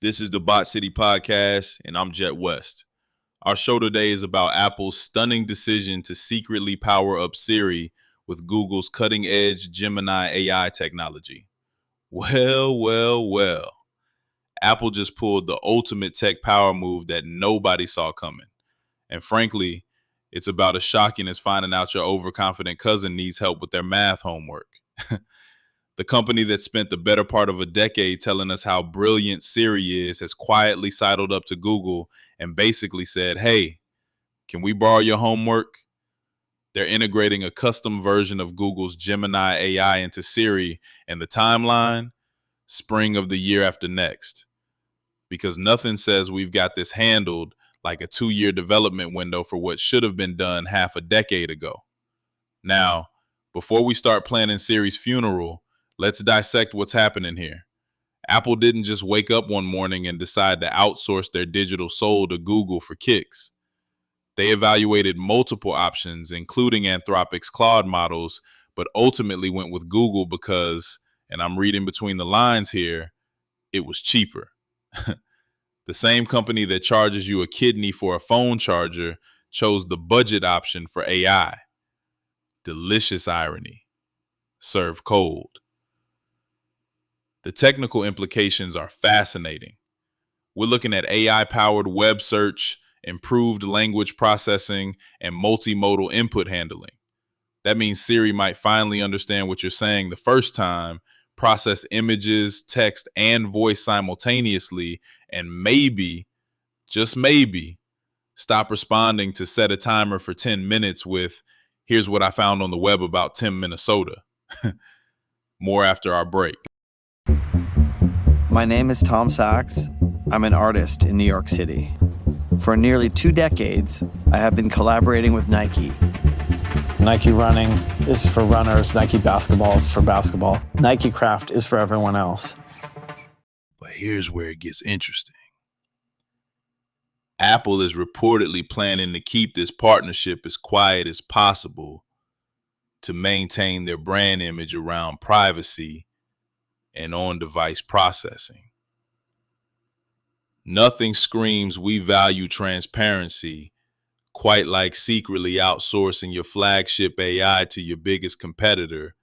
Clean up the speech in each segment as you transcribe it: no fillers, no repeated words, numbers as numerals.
This is the Bot City Podcast, and I'm Jet West. Our show today is about Apple's stunning decision to secretly power up Siri with Google's cutting-edge Gemini AI technology. Well. Apple just pulled the ultimate tech power move that nobody saw coming. And frankly, it's about as shocking as finding out your overconfident cousin needs help with their math homework. The company that spent the better part of a decade telling us how brilliant Siri is has quietly sidled up to Google and basically said, hey, can we borrow your homework? They're integrating a custom version of Google's Gemini AI into Siri, and the timeline, spring of the year after next. Because nothing says we've got this handled like a 2-year development window for what should have been done half a decade ago. Now, before we start planning Siri's funeral, let's dissect what's happening here. Apple didn't just wake up one morning and decide to outsource their digital soul to Google for kicks. They evaluated multiple options, including Anthropic's Claude models, but ultimately went with Google because, and I'm reading between the lines here, it was cheaper. The same company that charges you a kidney for a phone charger chose the budget option for AI. Delicious irony. Served cold. The technical implications are fascinating. We're looking at AI-powered web search, improved language processing, and multimodal input handling. That means Siri might finally understand what you're saying the first time, process images, text, and voice simultaneously, and maybe, just maybe, stop responding to set a timer for 10 minutes with, here's what I found on the web about Tim, Minnesota. More after our break. My name is Tom Sachs. I'm an artist in New York City. For nearly 2 decades, I have been collaborating with Nike. Nike running is for runners. Nike basketball is for basketball. Nike craft is for everyone else. But here's where it gets interesting. Apple is reportedly planning to keep this partnership as quiet as possible to maintain their brand image around privacy and on-device processing. Nothing screams we value transparency quite like secretly outsourcing your flagship AI to your biggest competitor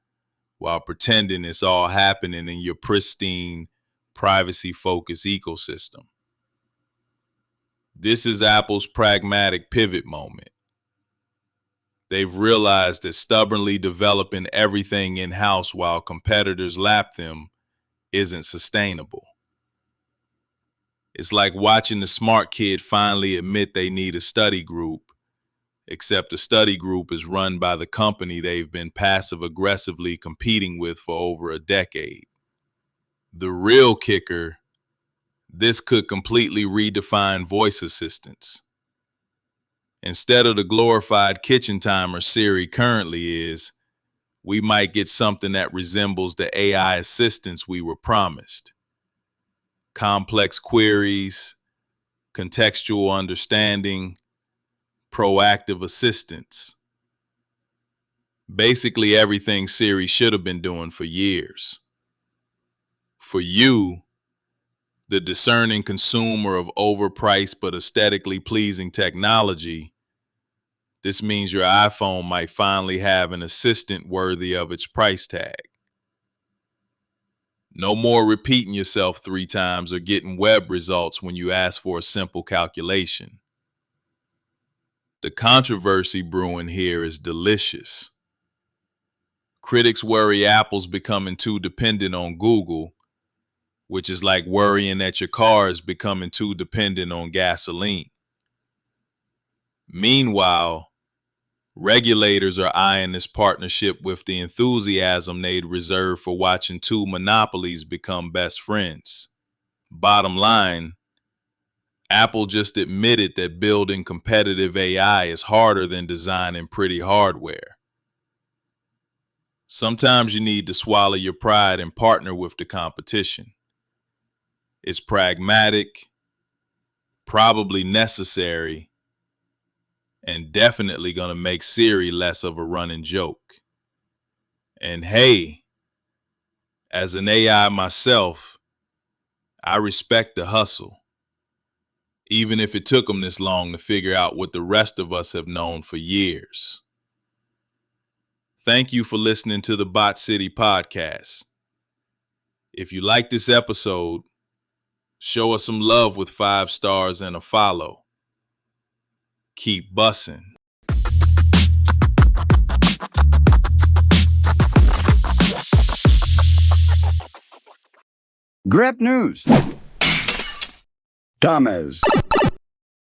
while pretending it's all happening in your pristine, privacy-focused ecosystem. This is Apple's pragmatic pivot moment. They've realized that stubbornly developing everything in-house while competitors lap them isn't sustainable. It's like watching the smart kid finally admit they need a study group, except the study group is run by the company they've been passive-aggressively competing with for over a decade. The real kicker, this could completely redefine voice assistants. Instead of the glorified kitchen timer Siri currently is, we might get something that resembles the AI assistants we were promised. Complex queries, contextual understanding, proactive assistance. Basically everything Siri should have been doing for years. For you, the discerning consumer of overpriced but aesthetically pleasing technology, this means your iPhone might finally have an assistant worthy of its price tag. No more repeating yourself 3 times or getting web results when you ask for a simple calculation. The controversy brewing here is delicious. Critics worry Apple's becoming too dependent on Google, which is like worrying that your car is becoming too dependent on gasoline. Meanwhile, regulators are eyeing this partnership with the enthusiasm they'd reserve for watching 2 monopolies become best friends. Bottom line, Apple just admitted that building competitive AI is harder than designing pretty hardware. Sometimes you need to swallow your pride and partner with the competition. It's pragmatic, probably necessary, and definitely going to make Siri less of a running joke. And hey, as an AI myself, I respect the hustle, even if it took them this long to figure out what the rest of us have known for years. Thank you for listening to the Bot City podcast. If you like this episode, show us some love with 5 stars and a follow. Keep bussin'. Grep News. Thomas.